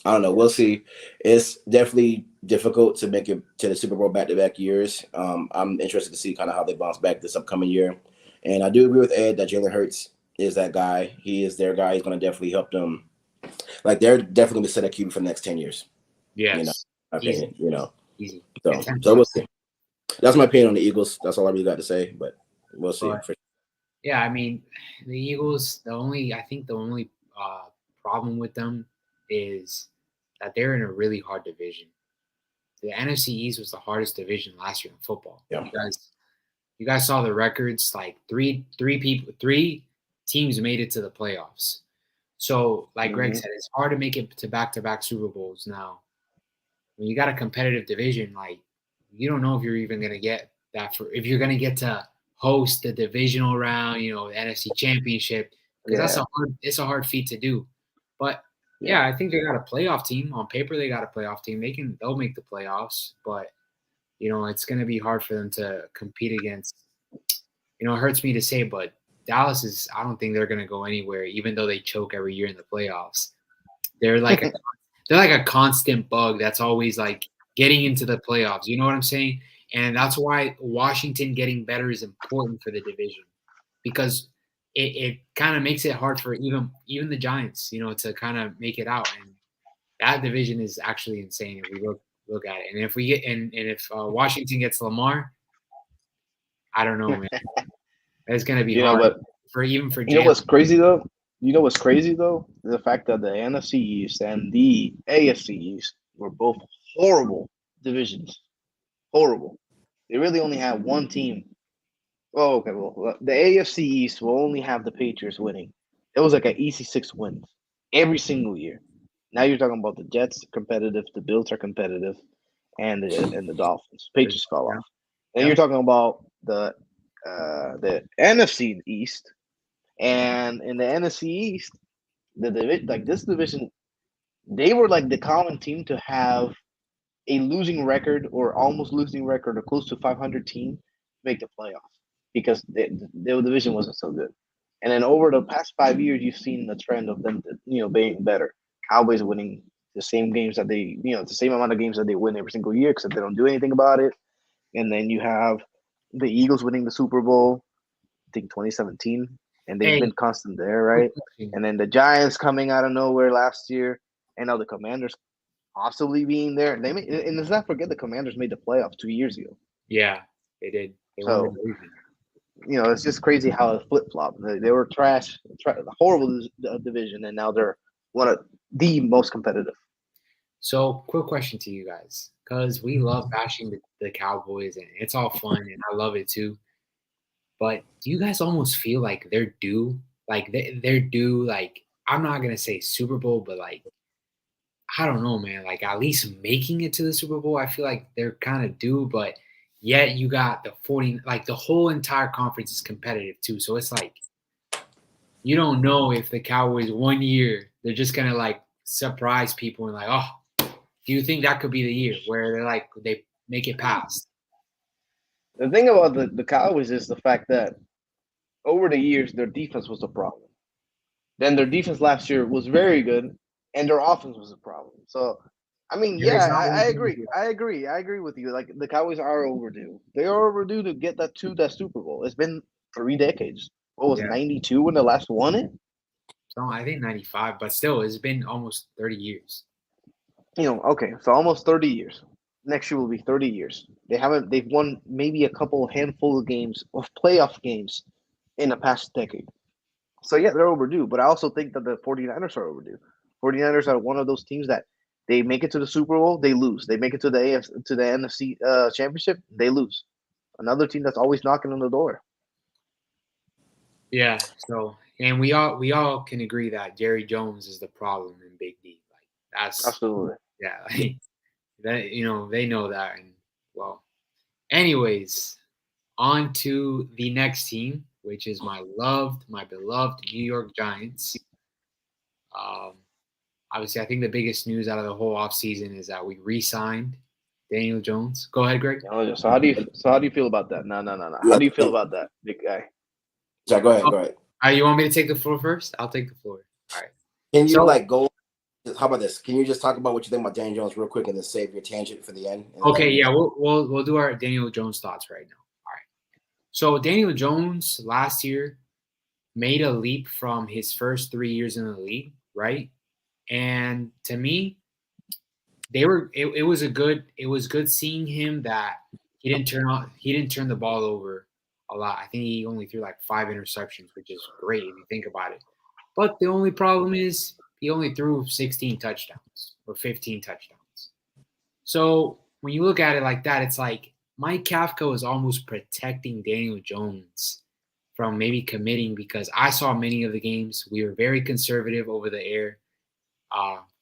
I don't know. We'll see. It's definitely difficult to make it to the Super Bowl back-to-back years. I'm interested to see kind of how they bounce back this upcoming year. And I do agree with Ed that Jalen Hurts is that guy. He is their guy. He's going to definitely help them. Like, they're definitely going to set a QB for the next 10 years. Yes. Opinion, Easy. So we'll see. That's my opinion on the Eagles. That's all I really got to say, but we'll see. But yeah, I mean, the Eagles. I think the only problem with them is that they're in a really hard division. The NFC East was the hardest division last year in football. Yeah. You guys saw the records. Like three teams made it to the playoffs. So, like Greg said, it's hard to make it to back-to-back Super Bowls now. When you got a competitive division, like you don't know if you're even gonna get that if you're gonna get to host the divisional round, the NFC Championship, because it's a hard feat to do. But I think they got a playoff team. On paper, they got a playoff team. They'll make the playoffs, but it's gonna be hard for them to compete against. It hurts me to say, but Dallas I don't think they're gonna go anywhere, even though they choke every year in the playoffs. They're like a constant bug that's always like getting into the playoffs. You know what I'm saying? And that's why Washington getting better is important for the division, because it kind of makes it hard for even the Giants, to kind of make it out. And that division is actually insane if we look at it. And if we get if Washington gets Lamar, I don't know, man. It's gonna be hard for Jalen. You know what's crazy though? The fact that the NFC East and the AFC East were both horrible divisions. Horrible. They really only had one team. Oh, okay. Well, the AFC East will only have the Patriots winning. It was like an easy 6 wins every single year. Now you're talking about the Jets are competitive, the Bills are competitive, and the Dolphins. Patriots fell off. And you're talking about the NFC East, and in the NFC East, this division, they were like the common team to have a losing record or almost losing record or close to 500 team make the playoffs because the division wasn't so good. And then over the past 5 years, you've seen the trend of them, being better. Cowboys winning the same games that the same amount of games that they win every single year, except they don't do anything about it. And then you have the Eagles winning the Super Bowl, I think 2017, and they've been constant there, right? And then the Giants coming out of nowhere last year, and now the Commanders possibly being there. And let's not forget the Commanders made the playoffs 2 years ago. Yeah, they did. So, it's just crazy how it flip-flopped. They were trash, horrible division, and now they're one of the most competitive. So, quick question to you guys, because we love bashing the Cowboys, and it's all fun, and I love it too. But do you guys almost feel like they're due? Like they're due, like, I'm not going to say Super Bowl, but like, I don't know, man. Like at least making it to the Super Bowl, I feel like they're kind of due, but yet you got the 40, like the whole entire conference is competitive too. So it's like, you don't know if the Cowboys 1 year, they're just going to like surprise people and like, oh, do you think that could be the year where they're like, they make it past? The thing about the Cowboys is the fact that over the years, their defense was a problem. Then their defense last year was very good, and their offense was a problem. So, I mean, I agree. I agree with you. Like, the Cowboys are overdue. They are overdue to get that Super Bowl. It's been 3 decades. What was 92 when they last won it? No, I think 95, but still, it's been almost 30 years. Okay, so almost 30 years. Next year will be 30 years. They've won maybe a handful of games, of playoff games in the past decade. So, yeah, they're overdue. But I also think that the 49ers are overdue. 49ers are one of those teams that they make it to the Super Bowl, they lose. They make it to the NFC Championship, they lose. Another team that's always knocking on the door. Yeah. So, and we all can agree that Jerry Jones is the problem in Big D. Like that's absolutely. Yeah. Like, that they know that. And well, anyways, on to the next team, which is my beloved New York Giants. Obviously, I think the biggest news out of the whole offseason is that we re-signed Daniel Jones. Go ahead, Greg. So how do you feel about that? No. How do you feel about that, big guy? Yeah, go ahead. You want me to take the floor first? I'll take the floor. All right. Can you go? How about this? Can you just talk about what you think about Daniel Jones real quick and then save your tangent for the end? Okay, yeah, we'll do our Daniel Jones thoughts right now. All right. So Daniel Jones last year made a leap from his first 3 years in the league, right? And to me, it was good seeing him that He didn't turn the ball over a lot. I think he only threw like 5 interceptions, which is great if you think about it. But the only problem is he only threw 16 touchdowns or 15 touchdowns. So when you look at it like that, it's like Mike Kafka was almost protecting Daniel Jones from maybe committing, because I saw many of the games. We were very conservative over the air.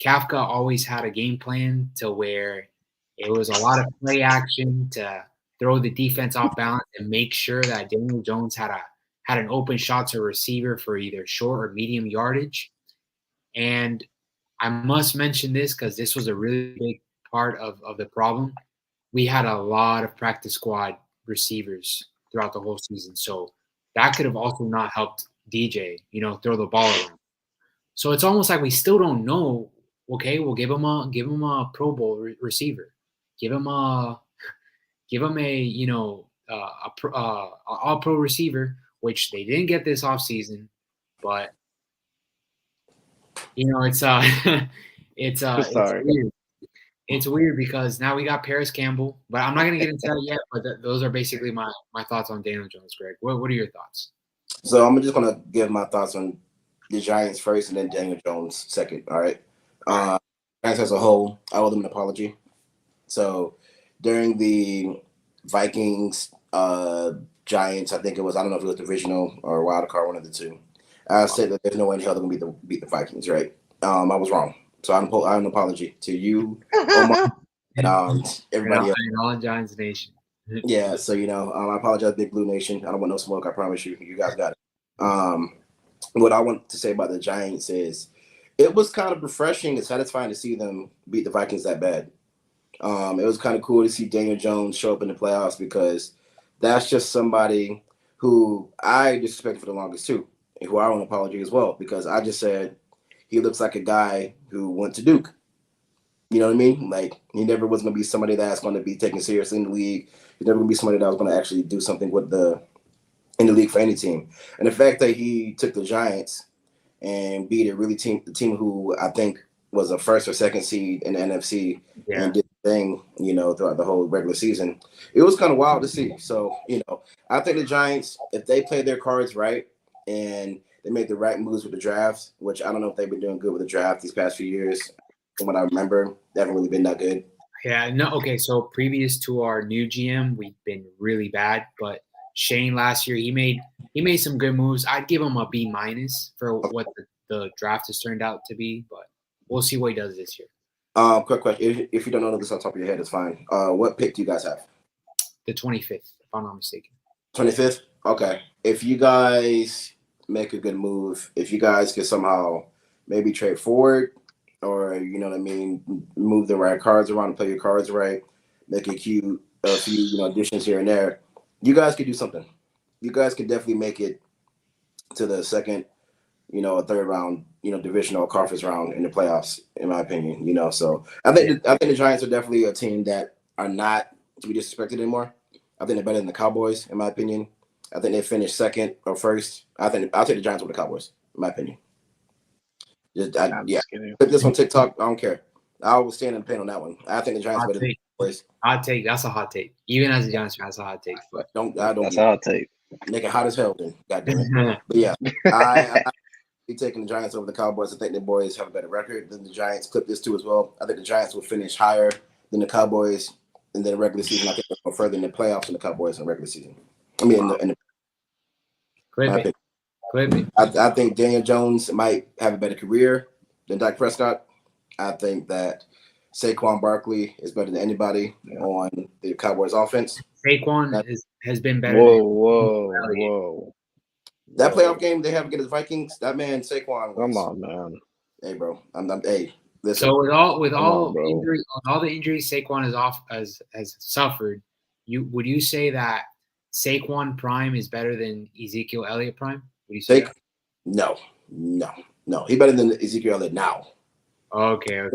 Kafka always had a game plan to where it was a lot of play action to throw the defense off balance and make sure that Daniel Jones had an open shot to receiver for either short or medium yardage. And I must mention this because this was a really big part of the problem. We had a lot of practice squad receivers throughout the whole season. So that could have also not helped DJ, throw the ball around. So it's almost like we still don't know. Okay, we'll give him a Pro Bowl receiver, give him a all pro receiver, which they didn't get this offseason, but it's weird. It's weird because now we got Paris Campbell, but I'm not going to get into that yet. But those are basically my thoughts on Daniel Jones, Greg. What are your thoughts? So I'm just going to give my thoughts on the Giants first and then Daniel Jones second. All right. Giants as a whole, I owe them an apology. So during the Vikings, Giants, I think it was, I don't know if it was divisional or wild card, one of the two. I said that there's no way in hell they're going to beat the Vikings, right? I was wrong. So I have an apology to you, Omar, and everybody else. All Giants Nation. Yeah, so, I apologize, Big Blue Nation. I don't want no smoke. I promise you. You guys got it. What I want to say about the Giants is it was kind of refreshing and satisfying to see them beat the Vikings that bad. It was kind of cool to see Daniel Jones show up in the playoffs because that's just somebody who I disrespected for the longest too, and who I want an apology as well, because I just said he looks like a guy who went to Duke. You know what I mean? Like, he never was going to be somebody that's going to be taken seriously in the league. He's never going to be somebody that was going to actually do something in the league for any team. And the fact that he took the Giants and beat the team who I think was a first or second seed in the NFC and did the thing, throughout the whole regular season, it was kind of wild to see. So, I think the Giants, if they play their cards right and they make the right moves with the draft, which I don't know if they've been doing good with the draft these past few years. From what I remember, they haven't really been that good. Yeah, no, okay, so previous to our new GM, we've been really bad, but Shane last year, he made some good moves. I'd give him a B- for what the draft has turned out to be, but we'll see what he does this year. Quick question. If you don't know this on top of your head, it's fine. What pick do you guys have? The 25th, if I'm not mistaken. 25th? Okay. If you guys make a good move, if you guys can somehow maybe trade forward or, move the right cards around and play your cards right, make a few additions here and there, you guys could do something. You guys could definitely make it to the second, a third round, divisional conference round in the playoffs, in my opinion. So I think the Giants are definitely a team that are not to be disrespected anymore. I think they're better than the Cowboys, in my opinion. I think they finished second or first. I'll take the Giants over the Cowboys, in my opinion. Put this on TikTok. I don't care. I will stand in the paint on that one. I think the Giants are better than the Cowboys. Hot take. That's a hot take. Even as a Giants fan, that's a hot take. But that's a hot take. Make it hot as hell, then. God damn it. But yeah, I be taking the Giants over the Cowboys. I think the boys have a better record than the Giants. Clip this too as well. I think the Giants will finish higher than the Cowboys in the regular season. I think they'll go further in the playoffs than the Cowboys in the regular season. I mean, in the Clip it. I think Daniel Jones might have a better career than Dak Prescott. I think that Saquon Barkley is better than anybody on the Cowboys offense. Saquon has been better. Whoa. That playoff game they have against the Vikings, that man Saquon. Come on, man. Hey, bro. Hey, listen. So with all the injuries Saquon has suffered, would you say that Saquon Prime is better than Ezekiel Elliott Prime? Would you say that? No. He's better than Ezekiel Elliott now. Okay.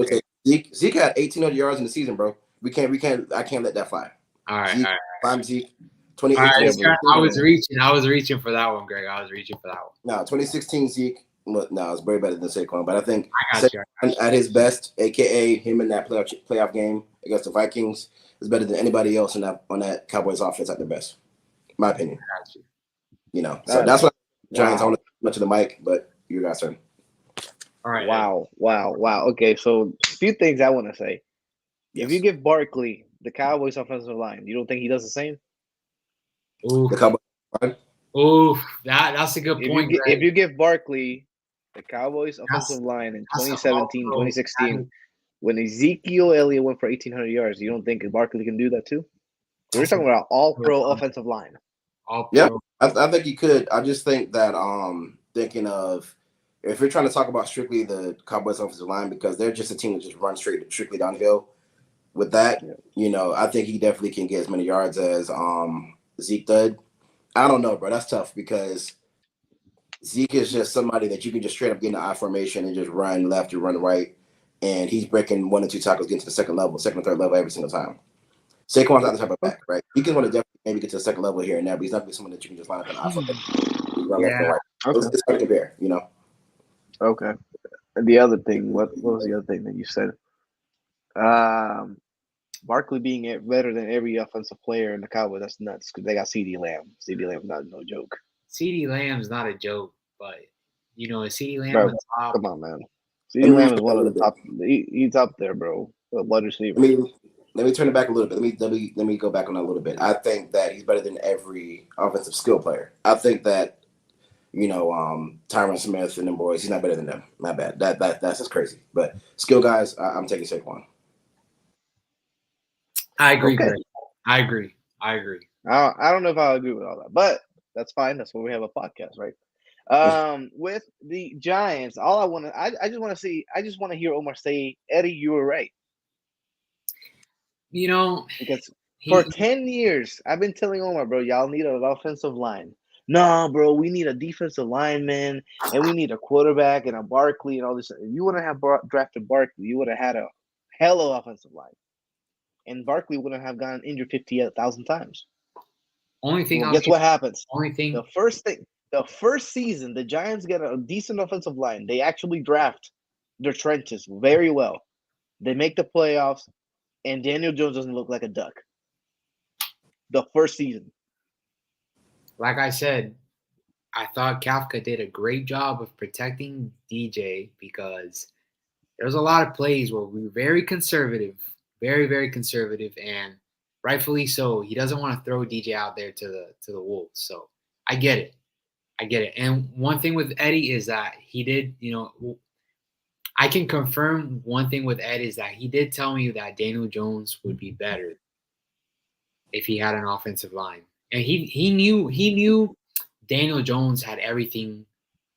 Zeke had 1,800 yards in the season, bro. I can't let that fly. All right. Prime Zeke. I was reaching for that one, Greg. I was reaching for that one. No, 2016 Zeke. No, it's way better than Saquon. But I think Saquon at his best, aka him in that playoff game against the Vikings, is better than anybody else on that Cowboys offense at their best. My opinion. Gotcha. You know, so that's what Giants. I don't know much of the mic, but you guys turn. All right. Wow. Okay, so a few things I want to say. If you give Barkley the Cowboys offensive line, you don't think he does the same? Ooh, The Cowboys. that's a good point. If you give Barkley the Cowboys offensive line in that's 2017, all-pro. 2016, when Ezekiel Elliott went for 1,800 yards, you don't think Barkley can do that too? We're talking about all-pro offensive line. Yeah, I think he could. I just think that thinking of if you're trying to talk about strictly the Cowboys offensive line, because they're just a team that just runs strictly downhill. With that, you know, I think he definitely can get as many yards as Zeke did. I don't know, bro. That's tough because Zeke is just somebody that you can just straight up get in the I formation and just run left or run right, and he's breaking 1 and 2 tackles, getting to the second or third level every single time. Saquon's not the type of back, right? He can want to definitely maybe get to the second level here and there, but he's not going to be someone that you can just line up in the I formation, run left or right. Okay. It's hard to compare, you know. Okay. And the other thing, what was the other thing that you said? Barkley being better than every offensive player in the Cowboys, that's nuts because they got CeeDee Lamb. CeeDee Lamb's not no joke. CeeDee Lamb's not a joke, but you know, is CeeDee Lamb Bro, the top? come on, man. CeeDee Lamb is one of the top. He's up there, bro. The wide receiver. Let me turn it back a little bit. Let me go back on that a little bit. I think that he's better than every offensive skill player. I think that, you know, Tyron Smith and them boys, he's not better than them. My bad. That's just crazy. But skill guys, I'm taking Saquon. I agree, Okay. Greg. I agree. I don't know if I'll agree with all that, but that's fine. That's why we have a podcast, right? With the Giants, all I just want to hear Omar say, Eddie, you were right. You know, because for 10 years, I've been telling Omar, bro, y'all need an offensive line. No, bro, we need a defensive lineman, and we need a quarterback and a Barkley and all this. If you wouldn't have drafted Barkley, you would have had a hell of offensive line. And Barkley wouldn't have gotten injured 58,000 times. Only thing. Well, guess what happens? Only thing. The first season, the Giants get a decent offensive line. They actually draft their trenches very well. They make the playoffs, and Daniel Jones doesn't look like a duck. The first season. Like I said, I thought Kafka did a great job of protecting DJ because there's a lot of plays where we were very conservative, very, very conservative, and rightfully so. He doesn't want to throw DJ out there to the wolves. So I get it. And one thing with Eddie is that he did, you know, I can confirm one thing with Ed is that he did tell me that Daniel Jones would be better if he had an offensive line. And he knew Daniel Jones had everything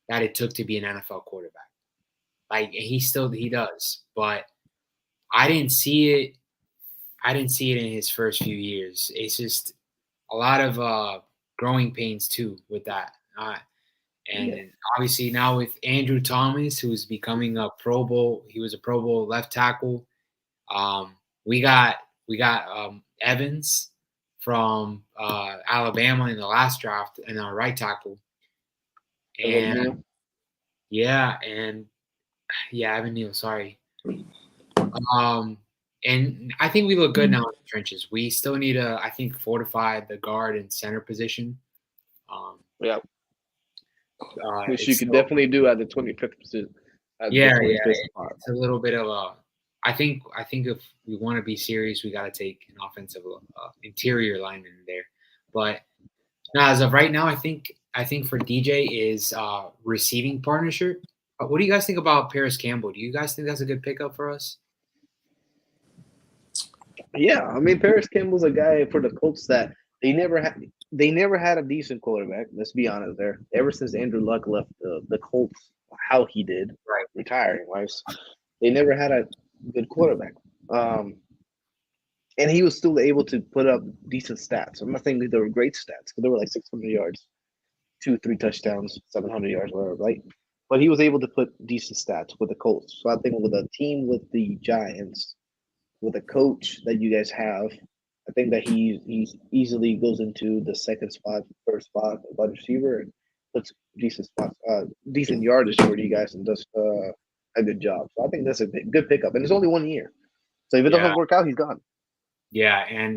that it took to be an NFL quarterback. Like he does. But I didn't see it. I didn't see it in his first few years. It's just a lot of growing pains too with that. And obviously now with Andrew Thomas, who's becoming a Pro Bowl, he was a Pro Bowl left tackle. We got Evans from Alabama in the last draft and our right tackle. And Evan Neal, sorry. And I think we look good now in the trenches. We still need to, I think, fortify the guard and center position. Which you can definitely do at the 25th position. It's a little bit of a. I think if we want to be serious, we got to take an offensive interior lineman there. But now, as of right now, I think for DJ is receiving partnership. What do you guys think about Paris Campbell? Do you guys think that's a good pickup for us? Yeah, I mean Paris Campbell's a guy for the Colts that they never had a decent quarterback. Let's be honest there. Ever since Andrew Luck left the Colts, how he did, retiring wise, they never had a good quarterback. And he was still able to put up decent stats. I'm not saying that they were great stats, but they were like 600 yards, 2-3 touchdowns, 700 yards, whatever, right? But he was able to put decent stats with the Colts. So I think with a team with the Giants, with a coach that you guys have, I think that he easily goes into the second spot, first spot, wide receiver, and puts decent yardage for you guys and does a good job. So I think that's a good pickup, and it's only 1 year. So if it doesn't work out, he's gone. Yeah, and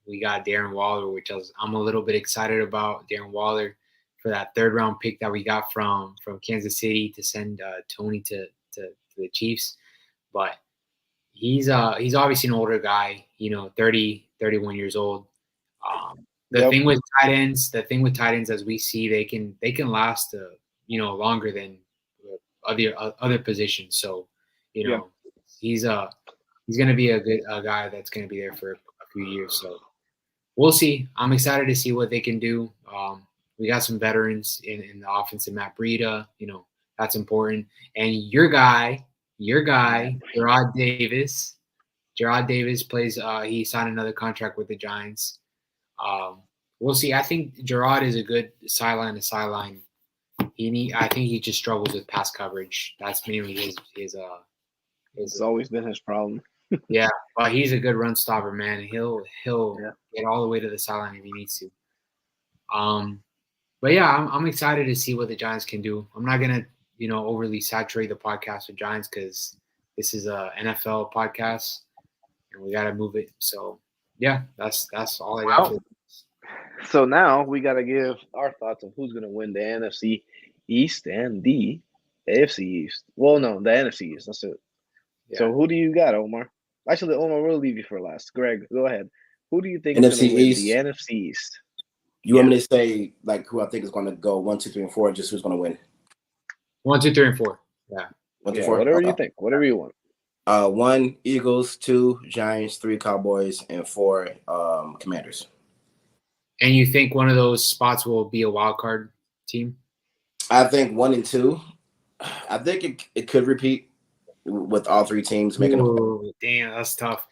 we got Darren Waller, which I'm a little bit excited about. Darren Waller for that third round pick that we got from Kansas City to send Tony to the Chiefs, but he's obviously an older guy, 30, 31 years old. The Yep. thing with tight ends, as we see, they can last longer than other positions. So, Yeah. he's going to be a guy that's going to be there for a few years. So we'll see. I'm excited to see what they can do. We got some veterans in the offense, and Matt Breida. That's important. And your guy, Gerard Davis. Gerard Davis plays. He signed another contract with the Giants. We'll see. I think Gerard is a good sideline to sideline. I think he just struggles with pass coverage. That's mainly his. It's always been his problem. Yeah, but he's a good run stopper, man. He'll Yeah. get all the way to the sideline if he needs to. But yeah, I'm excited to see what the Giants can do. I'm not gonna overly saturate the podcast with Giants because this is a NFL podcast and we gotta move it. So yeah, that's all I got. Wow. So now we got to give our thoughts on who's going to win the NFC East and the AFC East. Well, no, the NFC East. That's it. Yeah. So who do you got, Omar? Actually, Omar, we'll leave you for last. Greg, go ahead. Who do you think is NFC going to win East. the NFC East? You want me to say like who I think is going to go 1, 2, 3, and 4, just who's going to win? 1, 2, 3, and 4. Yeah. 1, 2, 4. Whatever you think. Whatever you want. 1 Eagles, 2 Giants, 3 Cowboys, and 4 Commanders. And you think one of those spots will be a wild card team? I think 1 and 2. I think it could repeat with all 3 teams making. Ooh, damn, that's tough.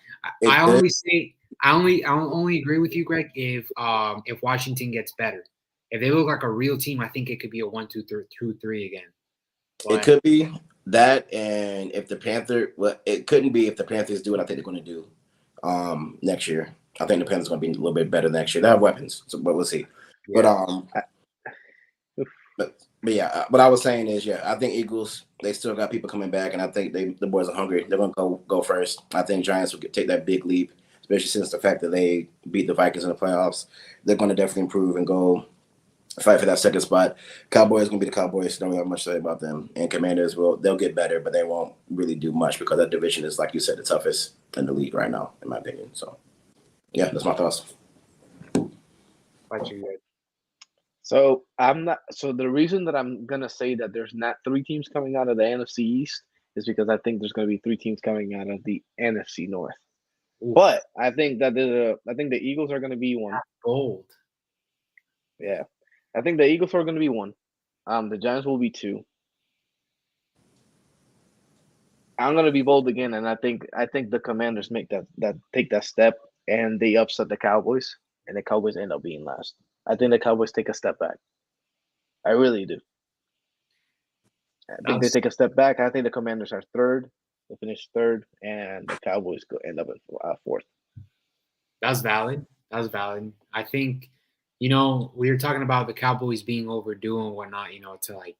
I only agree with you, Greg, if Washington gets better. If they look like a real team, I think it could be a 1, 2, 3 again. But it could be that, and if the it couldn't be if the Panthers do what I think they're going to do next year. I think the Panthers are going to be a little bit better next year. They have weapons, but we'll see. Yeah. But yeah, what I was saying is, I think Eagles, they still got people coming back, and I think the boys are hungry. They're going to go first. I think Giants will take that big leap, especially since the fact that they beat the Vikings in the playoffs. They're going to definitely improve and go fight for that second spot. Cowboys going to be the Cowboys. Don't really have much to say about them. And Commanders, they'll get better, but they won't really do much because that division is, like you said, the toughest in the league right now, in my opinion. So, yeah, that's my thoughts. So the reason that I'm gonna say that there's not 3 teams coming out of the NFC East is because I think there's gonna be 3 teams coming out of the NFC North. Ooh. But I think that I think the Eagles are gonna be one. That's bold. Yeah, I think the Eagles are gonna be 1. The Giants will be 2. I'm gonna be bold again, and I think the Commanders make take that step and they upset the Cowboys, and the Cowboys end up being last. I think the Cowboys take a step back. I really do. I think they take a step back. I think the Commanders are 3rd. They finish 3rd, and the Cowboys end up at 4th. That's valid. I think, we were talking about the Cowboys being overdue and whatnot, to like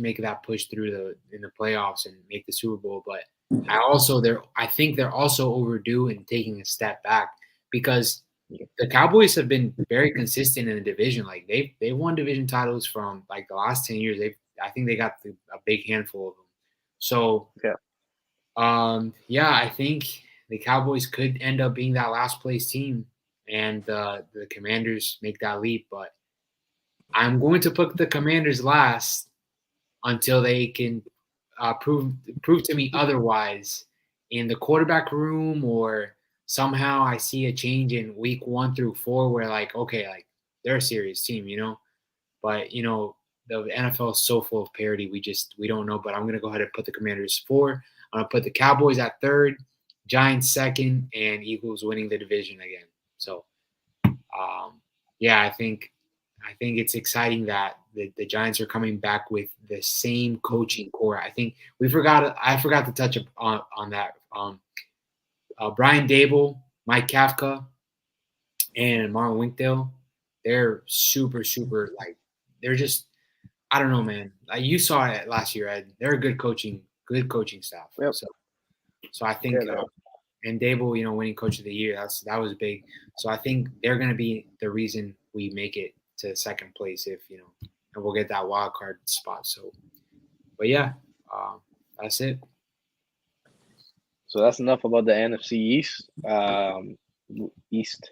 make that push through in the playoffs and make the Super Bowl. But I think they're also overdue in taking a step back because the Cowboys have been very consistent in the division. Like they've won division titles from like the last 10 years. I think they got a big handful of them. So I think the Cowboys could end up being that last place team, and the Commanders make that leap. But I'm going to put the Commanders last until they can prove to me otherwise in the quarterback room, or somehow I see a change in week 1 through 4 where they're a serious team, But the NFL is so full of parity. We don't know. But I'm gonna go ahead and put the Commanders 4. I'm gonna put the Cowboys at 3rd, Giants 2nd, and Eagles winning the division again. So I think it's exciting that the Giants are coming back with the same coaching core. I think I forgot to touch on that. Brian Dable, Mike Kafka, and Marlon Winkdale, they're super, super, they're just, I don't know, man. You saw it last year, Ed. They're a good coaching staff. Yep. So I think And Dable, winning Coach of the Year, that was big. So I think they're going to be the reason we make it to second place if and we'll get that wild card spot. So, but yeah, that's it. So that's enough about the NFC East. East.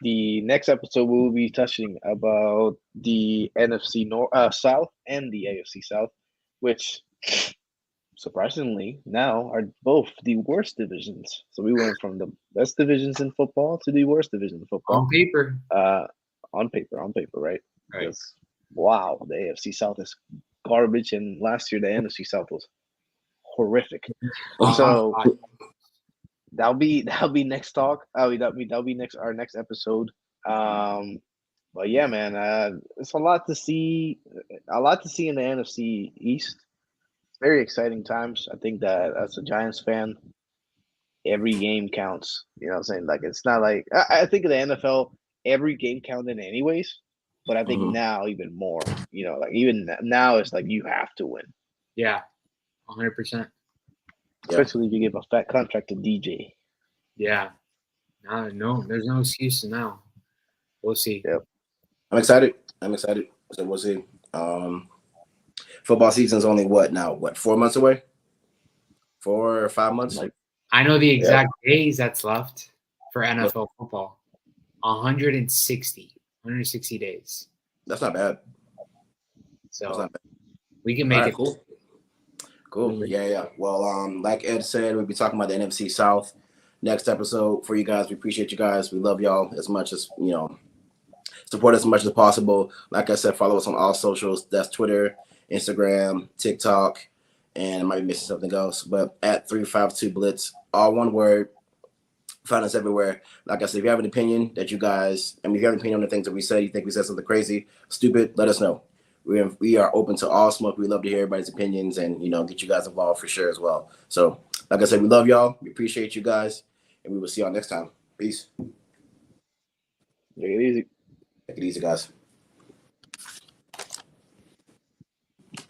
The next episode we will be touching about the NFC South and the AFC South, which surprisingly now are both the worst divisions. So we went from the best divisions in football to the worst division in football. On paper. On paper, right? Right. Because wow, the AFC South is garbage, and last year the NFC South was horrific. So that'll be next talk. That'll be our next episode. But yeah, man, it's a lot to see in the NFC East. Very exciting times. I think that as a Giants fan, every game counts. You know what I'm saying? Like, it's not like I think in the NFL, every game counted anyways. But I think now even more. Like even now it's like you have to win. Yeah, 100%. Especially if you give a fat contract to DJ. Yeah. No, there's no excuses now. We'll see. Yep. I'm excited. So we'll see. Football season's only what 4 months away? 4 or 5 months? I know the exact days that's left for NFL football. 160 days. That's not bad. So we can make it. Cool. Yeah. Well, like Ed said, we'll be talking about the NFC South next episode for you guys. We appreciate you guys. We love y'all as much as support us as much as possible. Like I said, follow us on all socials. That's Twitter, Instagram, TikTok, and I might be missing something else. But at 352 Blitz, all one word. Find us everywhere. Like I said, if you have an opinion if you have an opinion on the things that we said, you think we said something crazy, stupid, let us know. We are open to all smoke. We love to hear everybody's opinions and get you guys involved for sure as well. So, like I said, we love y'all. We appreciate you guys, and we will see y'all next time. Peace. Take it easy. Take it easy, guys.